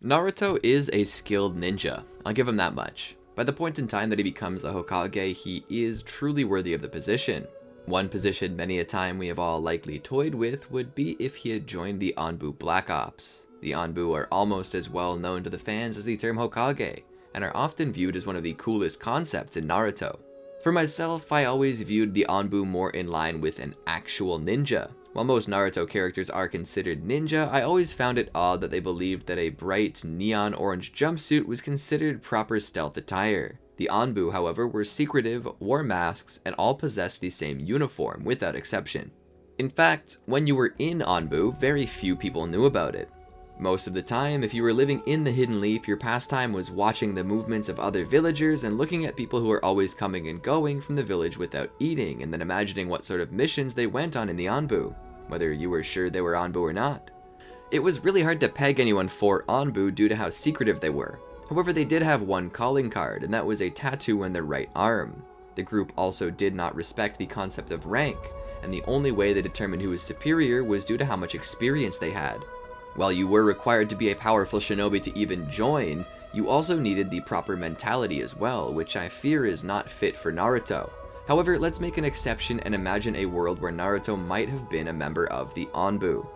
Naruto is a skilled ninja, I'll give him that much. By the point in time that he becomes the Hokage, he is truly worthy of the position. One position many a time we have all likely toyed with would be if he had joined the ANBU Black-Ops. The ANBU are almost as well known to the fans as the term Hokage, and are often viewed as one of the coolest concepts in Naruto. For myself, I always viewed the ANBU more in line with an actual ninja. While most Naruto characters are considered ninja, I always found it odd that they believed that a bright neon orange jumpsuit was considered proper stealth attire. The ANBU, however, were secretive, wore masks, and all possessed the same uniform, without exception. In fact, when you were in ANBU, very few people knew about it. Most of the time, if you were living in the Hidden Leaf, your pastime was watching the movements of other villagers and looking at people who are always coming and going from the village without eating, and then imagining what sort of missions they went on in the ANBU, whether you were sure they were ANBU or not. It was really hard to peg anyone for ANBU due to how secretive they were. However, they did have one calling card, and that was a tattoo on their right arm. The group also did not respect the concept of rank, and the only way they determined who was superior was due to how much experience they had. While you were required to be a powerful shinobi to even join, you also needed the proper mentality as well, which I fear is not fit for Naruto. However, let's make an exception and imagine a world where Naruto might have been a member of the ANBU.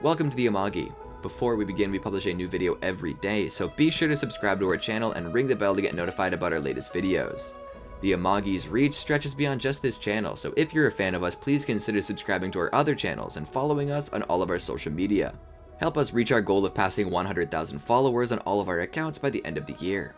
Welcome to the Amagi. Before we begin, we publish a new video every day, so be sure to subscribe to our channel and ring the bell to get notified about our latest videos. The Amagi's reach stretches beyond just this channel, so if you're a fan of us, please consider subscribing to our other channels and following us on all of our social media. Help us reach our goal of passing 100,000 followers on all of our accounts by the end of the year.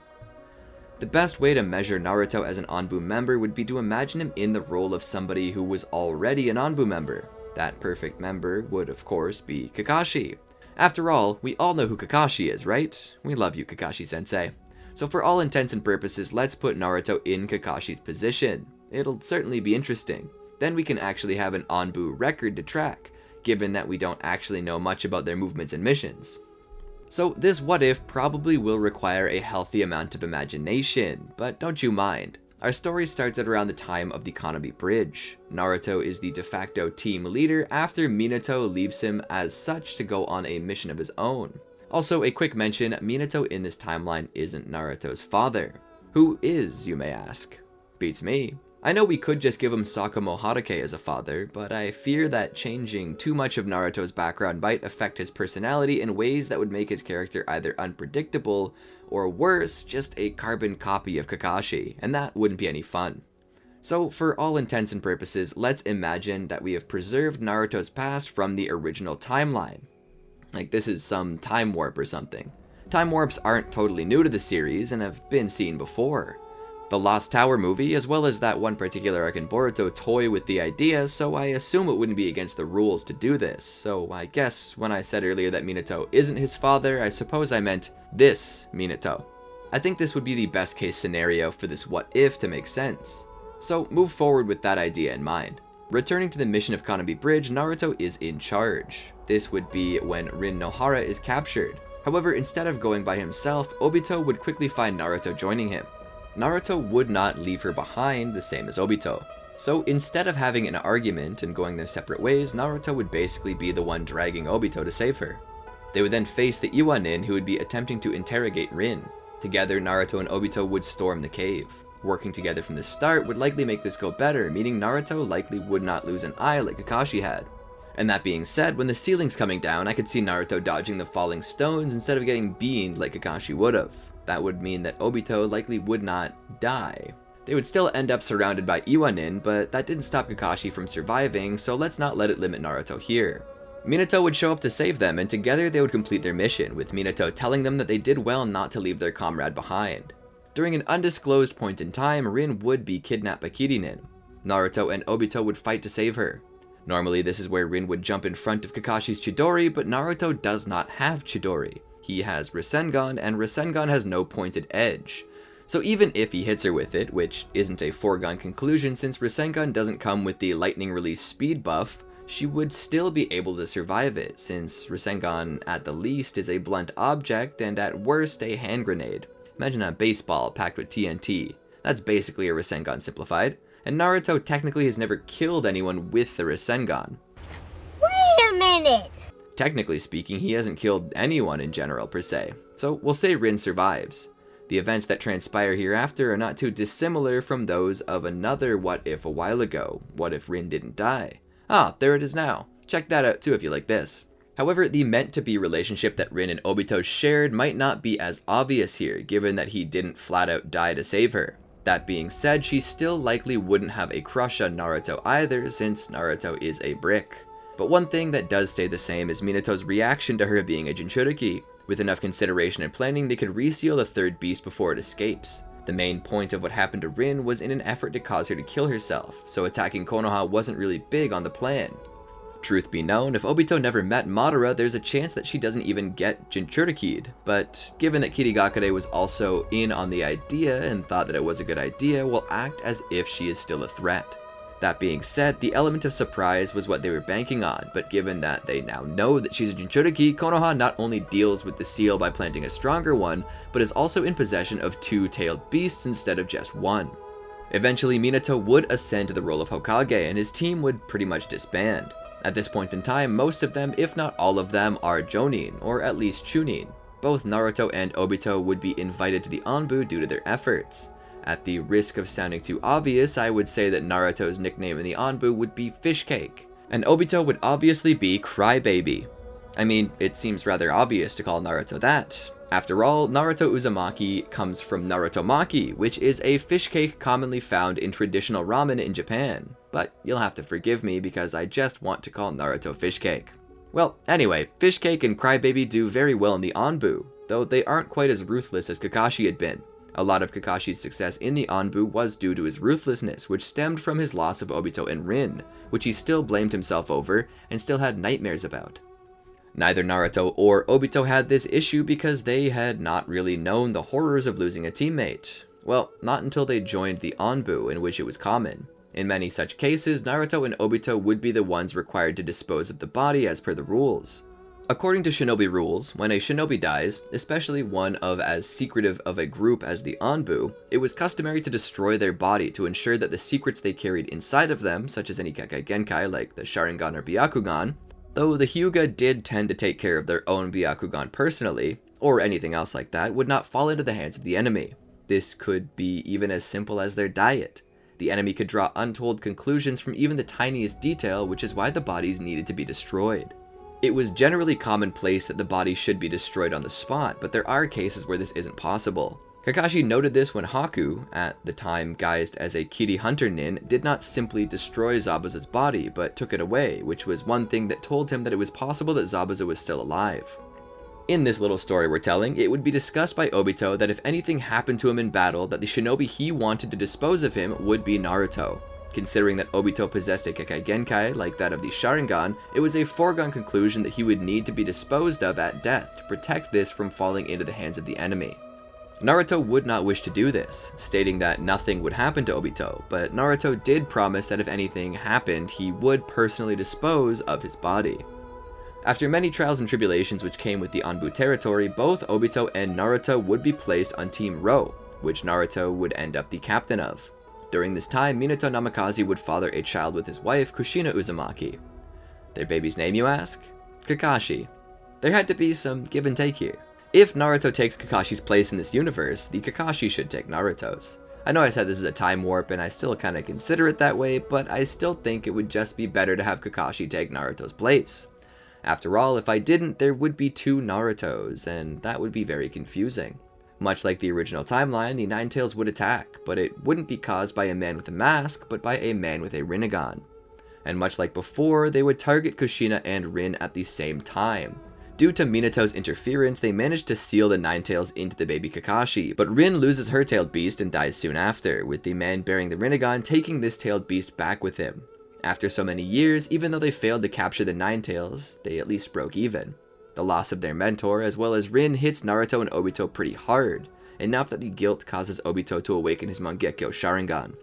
The best way to measure Naruto as an ANBU member would be to imagine him in the role of somebody who was already an ANBU member. That perfect member would, of course, be Kakashi. After all, we all know who Kakashi is, right? We love you, Kakashi-sensei. So for all intents and purposes, let's put Naruto in Kakashi's position. It'll certainly be interesting. Then we can actually have an ANBU record to track, given that we don't actually know much about their movements and missions. So this what if probably will require a healthy amount of imagination, but don't you mind. Our story starts at around the time of the Shinobi Bridge. Naruto is the de facto team leader after Minato leaves him as such to go on a mission of his own. Also, a quick mention, Minato in this timeline isn't Naruto's father. Who is, you may ask? Beats me. I know we could just give him Sakamo Hatake as a father, but I fear that changing too much of Naruto's background might affect his personality in ways that would make his character either unpredictable, or worse, just a carbon copy of Kakashi, and that wouldn't be any fun. So for all intents and purposes, let's imagine that we have preserved Naruto's past from the original timeline. Like this is some time warp or something. Time warps aren't totally new to the series and have been seen before. The Lost Tower movie, as well as that one particular arc in Boruto, toy with the idea, so I assume it wouldn't be against the rules to do this. So I guess when I said earlier that Minato isn't his father, I suppose I meant this Minato. I think this would be the best case scenario for this what if to make sense. So move forward with that idea in mind. Returning to the mission of Shinobi Bridge, Naruto is in charge. This would be when Rin Nohara is captured. However, instead of going by himself, Obito would quickly find Naruto joining him. Naruto would not leave her behind, the same as Obito. So instead of having an argument and going their separate ways, Naruto would basically be the one dragging Obito to save her. They would then face the Iwanin, who would be attempting to interrogate Rin. Together, Naruto and Obito would storm the cave. Working together from the start would likely make this go better, meaning Naruto likely would not lose an eye like Kakashi had. And that being said, when the ceiling's coming down, I could see Naruto dodging the falling stones instead of getting beamed like Kakashi would've. That would mean that Obito likely would not die. They would still end up surrounded by Iwanin, but that didn't stop Kakashi from surviving, so let's not let it limit Naruto here. Minato would show up to save them, and together they would complete their mission, with Minato telling them that they did well not to leave their comrade behind. During an undisclosed point in time, Rin would be kidnapped by Kirinin. Naruto and Obito would fight to save her. Normally this is where Rin would jump in front of Kakashi's Chidori, but Naruto does not have Chidori. He has Rasengan, and Rasengan has no pointed edge. So even if he hits her with it, which isn't a foregone conclusion since Rasengan doesn't come with the lightning release speed buff, she would still be able to survive it, since Rasengan at the least is a blunt object and at worst a hand grenade. Imagine a baseball packed with TNT. That's basically a Rasengan simplified, and Naruto technically has never killed anyone with the Rasengan. Wait a minute! Technically speaking, he hasn't killed anyone in general per se, so we'll say Rin survives. The events that transpire hereafter are not too dissimilar from those of another what if a while ago. What if Rin didn't die? Ah, there it is now. Check that out too if you like this. However, the meant-to-be relationship that Rin and Obito shared might not be as obvious here, given that he didn't flat-out die to save her. That being said, she still likely wouldn't have a crush on Naruto either, since Naruto is a brick. But one thing that does stay the same is Minato's reaction to her being a Jinchuriki. With enough consideration and planning, they could reseal the third beast before it escapes. The main point of what happened to Rin was in an effort to cause her to kill herself, so attacking Konoha wasn't really big on the plan. Truth be known, if Obito never met Madara, there's a chance that she doesn't even get Jinchuriki'd, but given that Kirigakure was also in on the idea and thought that it was a good idea, we'll act as if she is still a threat. That being said, the element of surprise was what they were banking on, but given that they now know that she's a Jinchuriki, Konoha not only deals with the seal by planting a stronger one, but is also in possession of two tailed beasts instead of just one. Eventually, Minato would ascend to the role of Hokage, and his team would pretty much disband. At this point in time, most of them, if not all of them, are Jonin, or at least Chunin. Both Naruto and Obito would be invited to the ANBU due to their efforts. At the risk of sounding too obvious, I would say that Naruto's nickname in the ANBU would be Fish Cake, and Obito would obviously be Crybaby. I mean, it seems rather obvious to call Naruto that. After all, Naruto Uzumaki comes from Narutomaki, which is a fish cake commonly found in traditional ramen in Japan. But you'll have to forgive me because I just want to call Naruto Fish Cake. Well, anyway, Fish Cake and Crybaby do very well in the ANBU, though they aren't quite as ruthless as Kakashi had been. A lot of Kakashi's success in the ANBU was due to his ruthlessness, which stemmed from his loss of Obito and Rin, which he still blamed himself over and still had nightmares about. Neither Naruto or Obito had this issue because they had not really known the horrors of losing a teammate. Well, not until they joined the ANBU, in which it was common. In many such cases, Naruto and Obito would be the ones required to dispose of the body as per the rules. According to Shinobi rules, when a shinobi dies, especially one of as secretive of a group as the ANBU, it was customary to destroy their body to ensure that the secrets they carried inside of them, such as any Kekkei Genkai like the Sharingan or Byakugan, though the Hyuga did tend to take care of their own Byakugan personally, or anything else like that, would not fall into the hands of the enemy. This could be even as simple as their diet. The enemy could draw untold conclusions from even the tiniest detail, which is why the bodies needed to be destroyed. It was generally commonplace that the body should be destroyed on the spot, but there are cases where this isn't possible. Kakashi noted this when Haku, at the time guised as a Kiri Hunter Nin, did not simply destroy Zabuza's body, but took it away, which was one thing that told him that it was possible that Zabuza was still alive. In this little story we're telling, it would be discussed by Obito that if anything happened to him in battle, that the shinobi he wanted to dispose of him would be Naruto. Considering that Obito possessed a Kekkei Genkai like that of the Sharingan, it was a foregone conclusion that he would need to be disposed of at death to protect this from falling into the hands of the enemy. Naruto would not wish to do this, stating that nothing would happen to Obito, but Naruto did promise that if anything happened, he would personally dispose of his body. After many trials and tribulations which came with the ANBU territory, both Obito and Naruto would be placed on Team Ro, which Naruto would end up the captain of. During this time, Minato Namikaze would father a child with his wife, Kushina Uzumaki. Their baby's name, you ask? Kakashi. There had to be some give and take here. If Naruto takes Kakashi's place in this universe, the Kakashi should take Naruto's. I know I said this is a time warp, and I still kinda consider it that way, but I still think it would just be better to have Kakashi take Naruto's place. After all, if I didn't, there would be two Narutos, and that would be very confusing. Much like the original timeline, the Nine Tails would attack, but it wouldn't be caused by a man with a mask, but by a man with a Rinnegan. And much like before, they would target Kushina and Rin at the same time. Due to Minato's interference, they managed to seal the Nine Tails into the baby Kakashi, but Rin loses her tailed beast and dies soon after, with the man bearing the Rinnegan taking this tailed beast back with him. After so many years, even though they failed to capture the Nine Tails, they at least broke even. The loss of their mentor, as well as Rin, hits Naruto and Obito pretty hard, enough that the guilt causes Obito to awaken his Mangekyo Sharingan.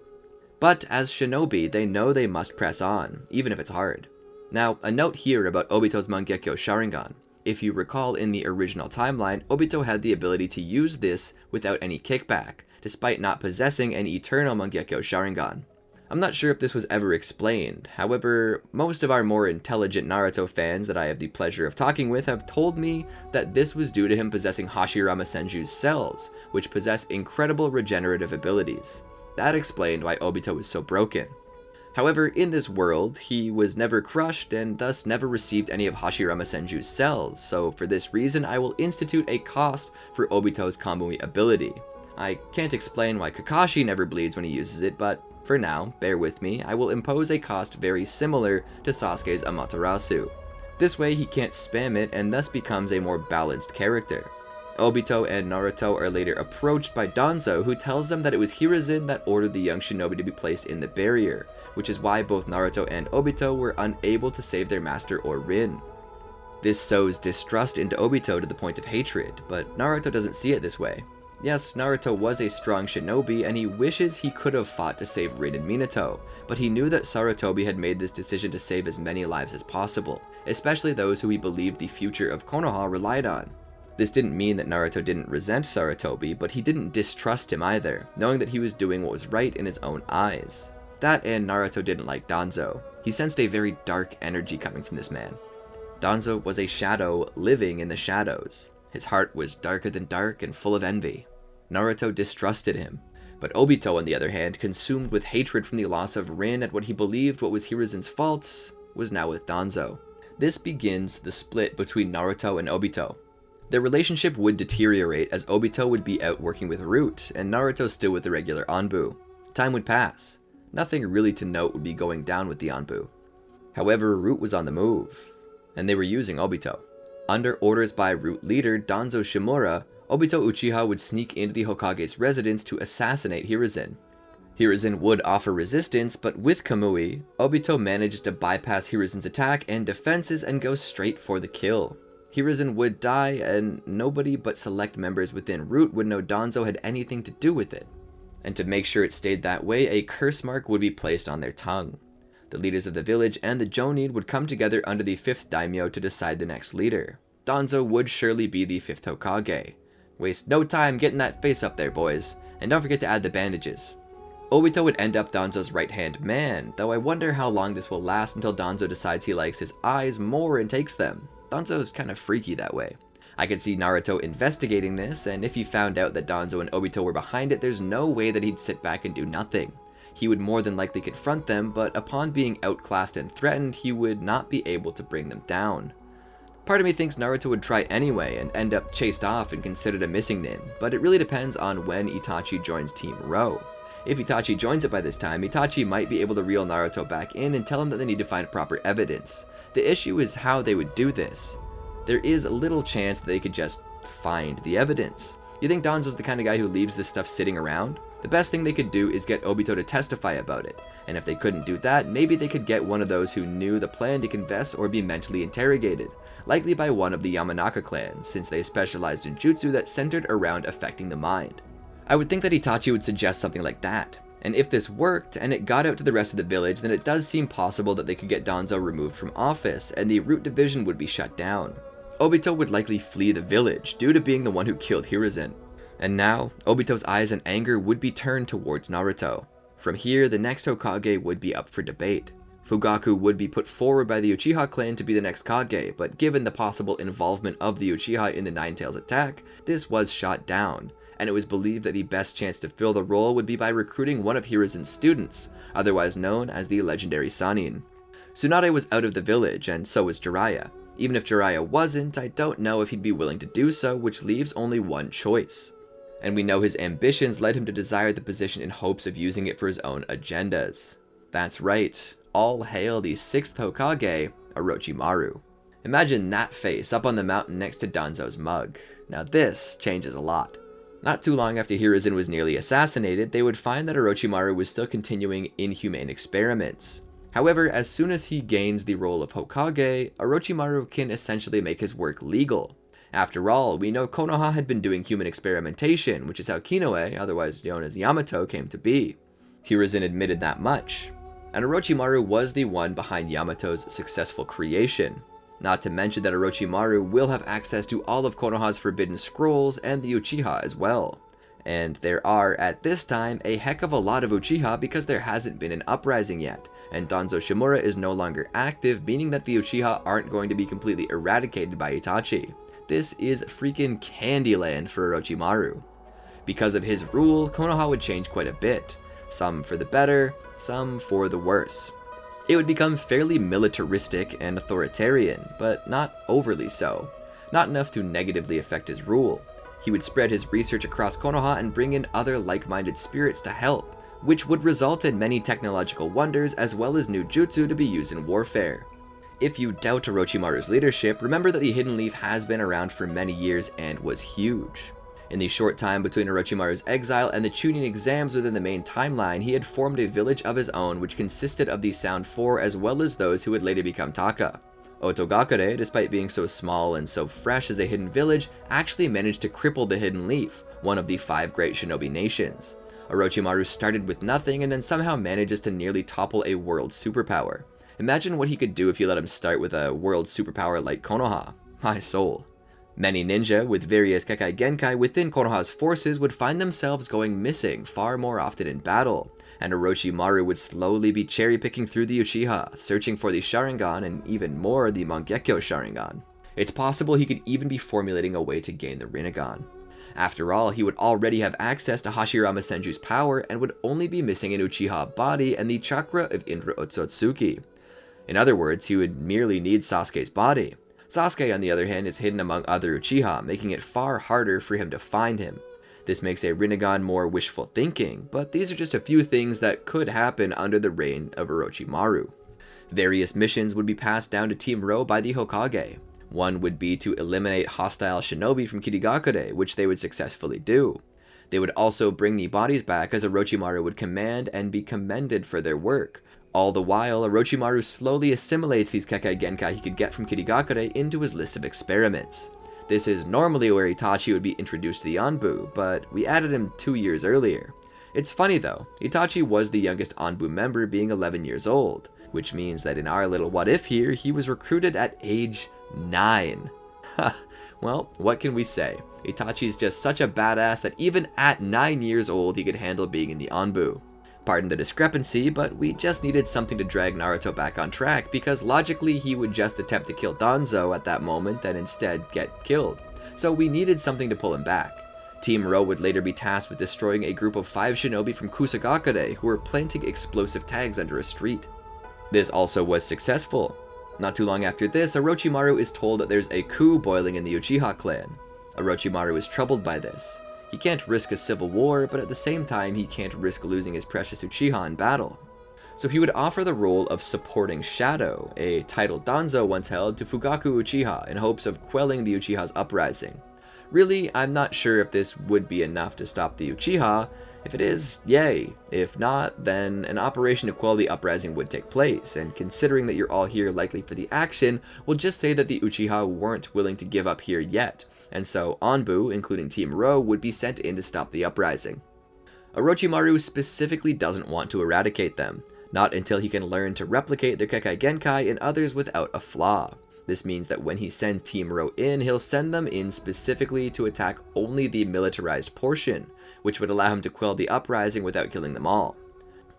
But as shinobi, they know they must press on, even if it's hard. Now, a note here about Obito's Mangekyo Sharingan. If you recall, in the original timeline, Obito had the ability to use this without any kickback, despite not possessing an eternal Mangekyo Sharingan. I'm not sure if this was ever explained, however, most of our more intelligent Naruto fans that I have the pleasure of talking with have told me that this was due to him possessing Hashirama Senju's cells, which possess incredible regenerative abilities. That explained why Obito was so broken. However, in this world, he was never crushed and thus never received any of Hashirama Senju's cells, so for this reason I will institute a cost for Obito's Kamui ability. I can't explain why Kakashi never bleeds when he uses it, but for now, bear with me, I will impose a cost very similar to Sasuke's Amaterasu. This way he can't spam it and thus becomes a more balanced character. Obito and Naruto are later approached by Danzo, who tells them that it was Hiruzen that ordered the young shinobi to be placed in the barrier, which is why both Naruto and Obito were unable to save their master or Rin. This sows distrust into Obito to the point of hatred, but Naruto doesn't see it this way. Yes, Naruto was a strong shinobi, and he wishes he could have fought to save Rin and Minato, but he knew that Sarutobi had made this decision to save as many lives as possible, especially those who he believed the future of Konoha relied on. This didn't mean that Naruto didn't resent Sarutobi, but he didn't distrust him either, knowing that he was doing what was right in his own eyes. That and Naruto didn't like Danzo. He sensed a very dark energy coming from this man. Danzo was a shadow living in the shadows. His heart was darker than dark and full of envy. Naruto distrusted him, but Obito, on the other hand, consumed with hatred from the loss of Rin at what he believed what was Hiruzen's fault, was now with Danzo. This begins the split between Naruto and Obito. Their relationship would deteriorate as Obito would be out working with Root, and Naruto still with the regular ANBU. Time would pass. Nothing really to note would be going down with the ANBU. However, Root was on the move, and they were using Obito. Under orders by Root leader Danzo Shimura, Obito Uchiha would sneak into the Hokage's residence to assassinate Hiruzen. Hiruzen would offer resistance, but with Kamui, Obito managed to bypass Hiruzen's attack and defenses and go straight for the kill. Hiruzen would die, and nobody but select members within Root would know Danzo had anything to do with it. And to make sure it stayed that way, a curse mark would be placed on their tongue. The leaders of the village and the Jonin would come together under the 5th daimyo to decide the next leader. Danzo would surely be the 5th Hokage. Waste no time getting that face up there, boys, and don't forget to add the bandages. Obito would end up Danzo's right-hand man, though I wonder how long this will last until Danzo decides he likes his eyes more and takes them. Danzo's kind of freaky that way. I could see Naruto investigating this, and if he found out that Danzo and Obito were behind it, there's no way that he'd sit back and do nothing. He would more than likely confront them, but upon being outclassed and threatened, he would not be able to bring them down. Part of me thinks Naruto would try anyway and end up chased off and considered a missing nin, but it really depends on when Itachi joins Team Ro. If Itachi joins it by this time, Itachi might be able to reel Naruto back in and tell him that they need to find proper evidence. The issue is how they would do this. There is a little chance that they could just find the evidence. You think Danzo's the kind of guy who leaves this stuff sitting around? The best thing they could do is get Obito to testify about it, and if they couldn't do that, maybe they could get one of those who knew the plan to confess or be mentally interrogated, likely by one of the Yamanaka clan, since they specialized in jutsu that centered around affecting the mind. I would think that Itachi would suggest something like that, and if this worked and it got out to the rest of the village, then it does seem possible that they could get Danzo removed from office and the Root division would be shut down. Obito would likely flee the village due to being the one who killed Hiruzen. And now, Obito's eyes and anger would be turned towards Naruto. From here, the next Hokage would be up for debate. Fugaku would be put forward by the Uchiha clan to be the next Kage, but given the possible involvement of the Uchiha in the Nine Tails attack, this was shot down, and it was believed that the best chance to fill the role would be by recruiting one of Hiruzen's students, otherwise known as the legendary Sannin. Tsunade was out of the village, and so was Jiraiya. Even if Jiraiya wasn't, I don't know if he'd be willing to do so, which leaves only one choice. And we know his ambitions led him to desire the position in hopes of using it for his own agendas. That's right, all hail the 6th Hokage, Orochimaru. Imagine that face up on the mountain next to Danzo's mug. Now this changes a lot. Not too long after Hiruzen was nearly assassinated, they would find that Orochimaru was still continuing inhumane experiments. However, as soon as he gains the role of Hokage, Orochimaru can essentially make his work legal. After all, we know Konoha had been doing human experimentation, which is how Kinoe, otherwise known as Yamato, came to be. Hiruzen admitted that much. and Orochimaru was the one behind Yamato's successful creation. Not to mention that Orochimaru will have access to all of Konoha's forbidden scrolls and the Uchiha as well. And there are, at this time, a heck of a lot of Uchiha because there hasn't been an uprising yet, and Danzo Shimura is no longer active, meaning that the Uchiha aren't going to be completely eradicated by Itachi. This is freaking Candyland for Orochimaru. Because of his rule, Konoha would change quite a bit, some for the better, some for the worse. It would become fairly militaristic and authoritarian, but not overly so, not enough to negatively affect his rule. He would spread his research across Konoha and bring in other like-minded spirits to help, which would result in many technological wonders as well as new jutsu to be used in warfare. If you doubt Orochimaru's leadership, remember that the Hidden Leaf has been around for many years and was huge. In the short time between Orochimaru's exile and the Chunin exams within the main timeline, he had formed a village of his own which consisted of the Sound Four as well as those who would later become Taka. Otogakure, despite being so small and so fresh as a hidden village, actually managed to cripple the Hidden Leaf, one of the 5 great shinobi nations. Orochimaru started with nothing and then somehow manages to nearly topple a world superpower. Imagine what he could do if you let him start with a world superpower like Konoha. My soul. Many ninja with various Kekai Genkai within Konoha's forces would find themselves going missing far more often in battle, and Orochimaru would slowly be cherry-picking through the Uchiha, searching for the Sharingan and even more the Mangekyo Sharingan. It's possible he could even be formulating a way to gain the Rinnegan. After all, he would already have access to Hashirama Senju's power and would only be missing an Uchiha body and the chakra of Indra Otsutsuki. In other words, he would merely need Sasuke's body. Sasuke, on the other hand, is hidden among other Uchiha, making it far harder for him to find him. This makes a Rinnegan more wishful thinking, but these are just a few things that could happen under the reign of Orochimaru. Various missions would be passed down to Team Ro by the Hokage. One would be to eliminate hostile shinobi from Kirigakure, which they would successfully do. They would also bring the bodies back as Orochimaru would command and be commended for their work. All the while, Orochimaru slowly assimilates these Kekai Genkai he could get from Kirigakure into his list of experiments. This is normally where Itachi would be introduced to the ANBU, but we added him 2 years earlier. It's funny though, Itachi was the youngest ANBU member, being 11 years old, which means that in our little what if here, he was recruited at age 9. Well, what can we say? Itachi's just such a badass that even at 9 years old he could handle being in the ANBU. Pardon the discrepancy, but we just needed something to drag Naruto back on track because logically he would just attempt to kill Danzo at that moment and instead get killed. So we needed something to pull him back. Team Ro would later be tasked with destroying a group of 5 shinobi from Kusagakure who were planting explosive tags under a street. This also was successful. Not too long after this, Orochimaru is told that there's a coup boiling in the Uchiha clan. Orochimaru is troubled by this. He can't risk a civil war, but at the same time he can't risk losing his precious Uchiha in battle. So he would offer the role of supporting Shadow, a title Danzo once held, to Fugaku Uchiha in hopes of quelling the Uchiha's uprising. Really, I'm not sure if this would be enough to stop the Uchiha. If it is, yay. If not, then an operation to quell the uprising would take place, and considering that you're all here likely for the action, we'll just say that the Uchiha weren't willing to give up here yet, and so ANBU, including Team Ro, would be sent in to stop the uprising. Orochimaru specifically doesn't want to eradicate them, not until he can learn to replicate their Kekai Genkai in others without a flaw. This means that when he sends Team Ro in, he'll send them in specifically to attack only the militarized portion, which would allow him to quell the uprising without killing them all.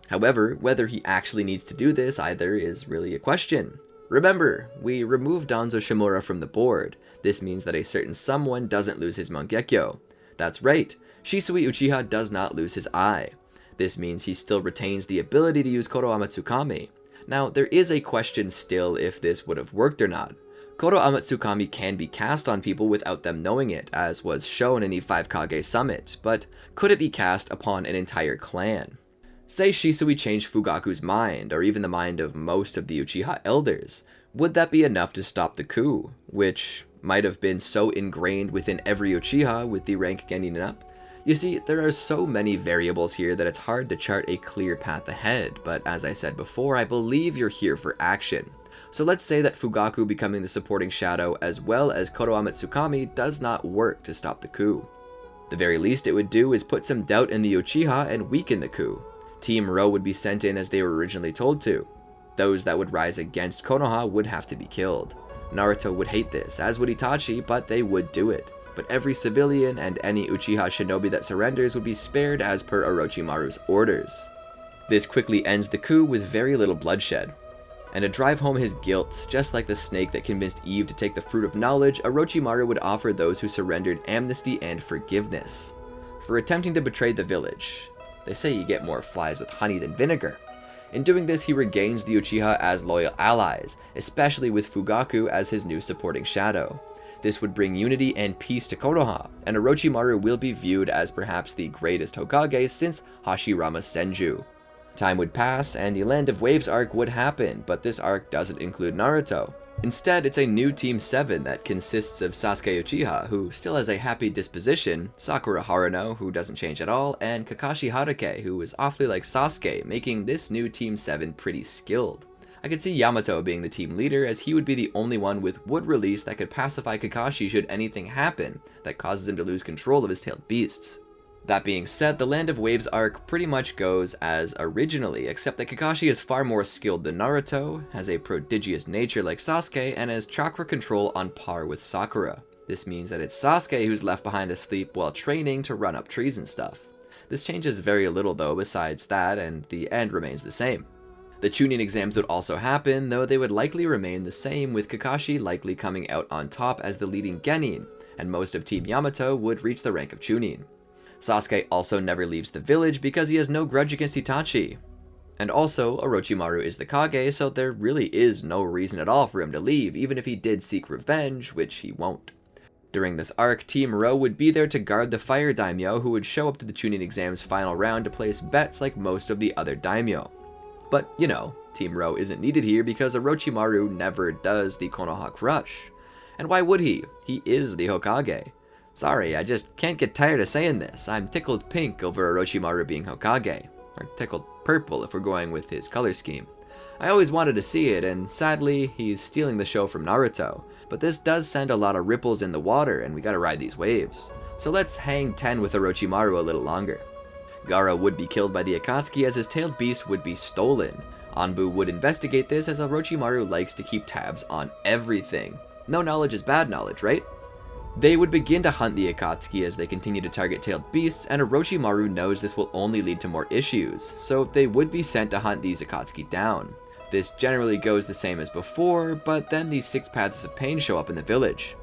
However, whether he actually needs to do this either is really a question. Remember, we removed Danzo Shimura from the board. This means that a certain someone doesn't lose his Mangekyo. That's right, Shisui Uchiha does not lose his eye. This means he still retains the ability to use Koto Amatsukami. Now, there is a question still if this would have worked or not. Koto Amatsukami can be cast on people without them knowing it, as was shown in the 5 Kage Summit, but could it be cast upon an entire clan? Say Shisui changed Fugaku's mind, or even the mind of most of the Uchiha elders. Would that be enough to stop the coup, which might have been so ingrained within every Uchiha with the rank getting up? You see, there are so many variables here that it's hard to chart a clear path ahead, but as I said before, I believe you're here for action. So let's say that Fugaku becoming the supporting shadow as well as Koto Amatsukami does not work to stop the coup. The very least it would do is put some doubt in the Uchiha and weaken the coup. Team Ro would be sent in as they were originally told to. Those that would rise against Konoha would have to be killed. Naruto would hate this, as would Itachi, but they would do it. But every civilian and any Uchiha shinobi that surrenders would be spared as per Orochimaru's orders. This quickly ends the coup with very little bloodshed. And to drive home his guilt, just like the snake that convinced Eve to take the fruit of knowledge, Orochimaru would offer those who surrendered amnesty and forgiveness for attempting to betray the village. They say you get more flies with honey than vinegar. In doing this, he regains the Uchiha as loyal allies, especially with Fugaku as his new supporting shadow. This would bring unity and peace to Konoha, and Orochimaru will be viewed as perhaps the greatest Hokage since Hashirama Senju. Time would pass, and the Land of Waves arc would happen, but this arc doesn't include Naruto. Instead, it's a new Team 7 that consists of Sasuke Uchiha, who still has a happy disposition, Sakura Haruno, who doesn't change at all, and Kakashi Hatake, who is awfully like Sasuke, making this new Team 7 pretty skilled. I could see Yamato being the team leader, as he would be the only one with wood release that could pacify Kakashi should anything happen that causes him to lose control of his tailed beasts. That being said, the Land of Waves arc pretty much goes as originally, except that Kakashi is far more skilled than Naruto, has a prodigious nature like Sasuke, and has chakra control on par with Sakura. This means that it's Sasuke who's left behind asleep while training to run up trees and stuff. This changes very little though besides that, and the end remains the same. The Chunin exams would also happen, though they would likely remain the same, with Kakashi likely coming out on top as the leading genin, and most of Team Yamato would reach the rank of Chunin. Sasuke also never leaves the village because he has no grudge against Itachi. And also, Orochimaru is the Kage, so there really is no reason at all for him to leave, even if he did seek revenge, which he won't. During this arc, Team Ro would be there to guard the Fire Daimyo, who would show up to the Chunin exam's final round to place bets like most of the other Daimyo. But, you know, Team Ro isn't needed here because Orochimaru never does the Konoha Crush. And why would he? He is the Hokage. Sorry, I just can't get tired of saying this. I'm tickled pink over Orochimaru being Hokage. Or tickled purple if we're going with his color scheme. I always wanted to see it, and sadly, he's stealing the show from Naruto. But this does send a lot of ripples in the water, and we gotta ride these waves. So let's hang 10 with Orochimaru a little longer. Gaara would be killed by the Akatsuki as his tailed beast would be stolen. ANBU would investigate this as Orochimaru likes to keep tabs on everything. No knowledge is bad knowledge, right? They would begin to hunt the Akatsuki as they continue to target tailed beasts, and Orochimaru knows this will only lead to more issues, so they would be sent to hunt these Akatsuki down. This generally goes the same as before, but then the 6 Paths of Pain show up in the village.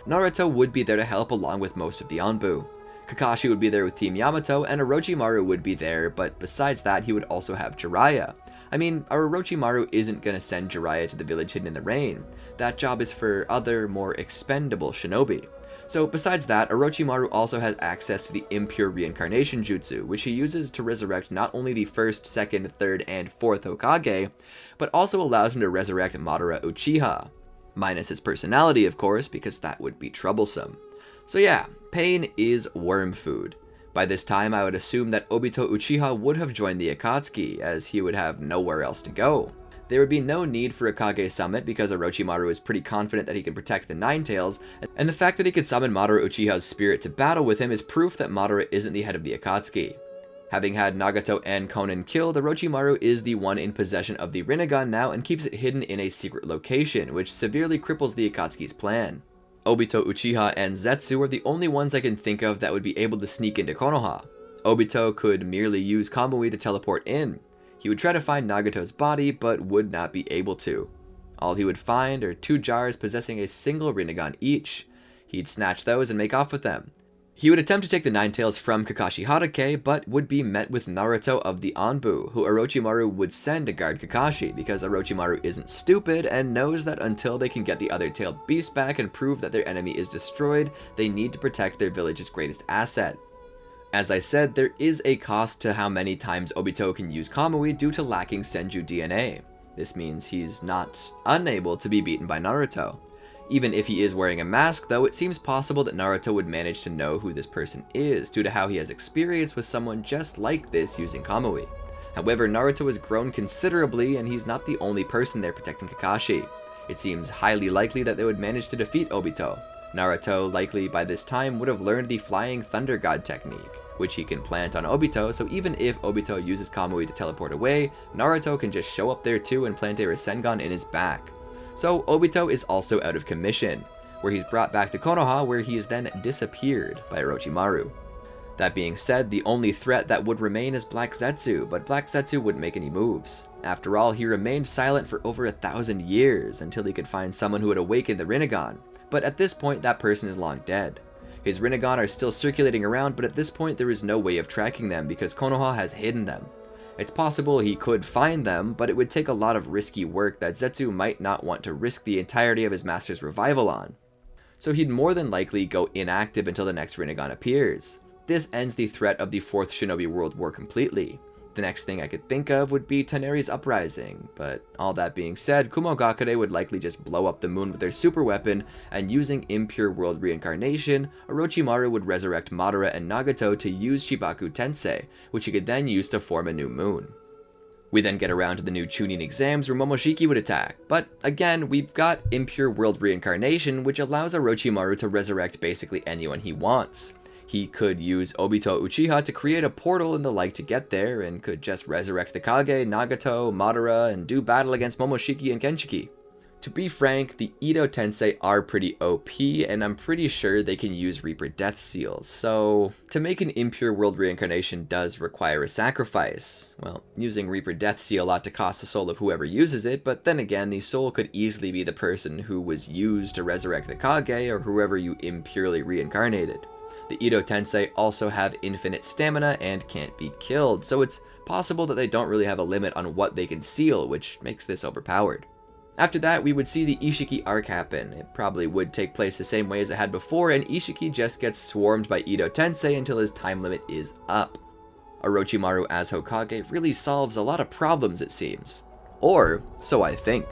Naruto would be there to help along with most of the ANBU. Kakashi would be there with Team Yamato, and Orochimaru would be there, but besides that, he would also have Jiraiya. I mean, our Orochimaru isn't gonna send Jiraiya to the village hidden in the rain. That job is for other, more expendable shinobi. So besides that, Orochimaru also has access to the impure reincarnation jutsu, which he uses to resurrect not only the 1st, 2nd, 3rd, and 4th Hokage, but also allows him to resurrect Madara Uchiha. Minus his personality, of course, because that would be troublesome. So yeah, pain is worm food. By this time, I would assume that Obito Uchiha would have joined the Akatsuki, as he would have nowhere else to go. There would be no need for a Kage summit because Orochimaru is pretty confident that he can protect the Nine Tails, and the fact that he could summon Madara Uchiha's spirit to battle with him is proof that Madara isn't the head of the Akatsuki. Having had Nagato and Konan killed, Orochimaru is the one in possession of the Rinnegan now and keeps it hidden in a secret location, which severely cripples the Akatsuki's plan. Obito, Uchiha, and Zetsu are the only ones I can think of that would be able to sneak into Konoha. Obito could merely use Kamui to teleport in. He would try to find Nagato's body, but would not be able to. All he would find are 2 jars possessing a single Rinnegan each. He'd snatch those and make off with them. He would attempt to take the Nine Tails from Kakashi Hatake, but would be met with Naruto of the ANBU, who Orochimaru would send to guard Kakashi, because Orochimaru isn't stupid and knows that until they can get the other tailed beast back and prove that their enemy is destroyed, they need to protect their village's greatest asset. As I said, there is a cost to how many times Obito can use Kamui due to lacking Senju DNA. This means he's not unable to be beaten by Naruto. Even if he is wearing a mask though, it seems possible that Naruto would manage to know who this person is due to how he has experience with someone just like this using Kamui. However, Naruto has grown considerably and he's not the only person there protecting Kakashi. It seems highly likely that they would manage to defeat Obito. Naruto likely by this time would have learned the Flying Thunder God technique. which he can plant on Obito, so even if Obito uses Kamui to teleport away, Naruto can just show up there too and plant a Rasengan in his back. So Obito is also out of commission, where he's brought back to Konoha, where he is then disappeared by Orochimaru. That being said, the only threat that would remain is Black Zetsu, but Black Zetsu wouldn't make any moves. After all, he remained silent for over 1,000 years until he could find someone who would awaken the Rinnegan, but at this point that person is long dead. His Rinnegan are still circulating around, but at this point there is no way of tracking them because Konoha has hidden them. It's possible he could find them, but it would take a lot of risky work that Zetsu might not want to risk the entirety of his master's revival on. So he'd more than likely go inactive until the next Rinnegan appears. This ends the threat of the 4th Shinobi World War completely. The next thing I could think of would be Toneri's uprising, but all that being said, Kumogakure would likely just blow up the moon with their super weapon, and using impure world reincarnation, Orochimaru would resurrect Madara and Nagato to use Chibaku Tensei, which he could then use to form a new moon. We then get around to the new Chunin exams where Momoshiki would attack, but again, we've got impure world reincarnation, which allows Orochimaru to resurrect basically anyone he wants. He could use Obito Uchiha to create a portal and the like to get there, and could just resurrect the Kage, Nagato, Madara, and do battle against Momoshiki and Kenshiki. To be frank, the Edo Tensei are pretty OP, and I'm pretty sure they can use Reaper Death Seals, so to make an impure world reincarnation does require a sacrifice. Well, using Reaper Death Seal ought to cost the soul of whoever uses it, but then again, the soul could easily be the person who was used to resurrect the Kage, or whoever you impurely reincarnated. The Edo Tensei also have infinite stamina and can't be killed, so it's possible that they don't really have a limit on what they can seal, which makes this overpowered. After that, we would see the Ishiki arc happen. It probably would take place the same way as it had before, and Ishiki just gets swarmed by Edo Tensei until his time limit is up. Orochimaru as Hokage really solves a lot of problems, it seems. Or, so I think.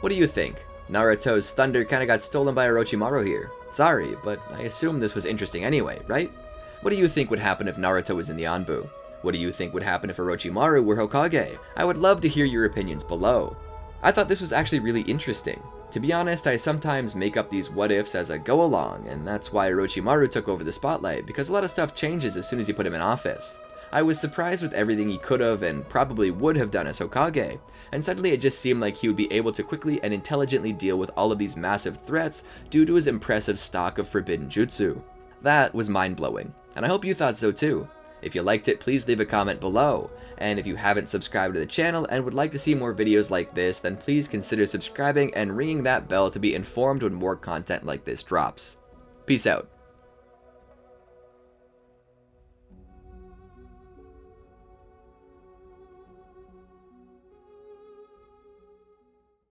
What do you think? Naruto's thunder kinda got stolen by Orochimaru here. Sorry, but I assume this was interesting anyway, right? What do you think would happen if Naruto was in the ANBU? What do you think would happen if Orochimaru were Hokage? I would love to hear your opinions below. I thought this was actually really interesting. To be honest, I sometimes make up these what-ifs as I go along, and that's why Orochimaru took over the spotlight, because a lot of stuff changes as soon as you put him in office. I was surprised with everything he could have and probably would have done as Hokage, and suddenly it just seemed like he would be able to quickly and intelligently deal with all of these massive threats due to his impressive stock of forbidden jutsu. That was mind-blowing, and I hope you thought so too. If you liked it, please leave a comment below, and if you haven't subscribed to the channel and would like to see more videos like this, then please consider subscribing and ringing that bell to be informed when more content like this drops. Peace out.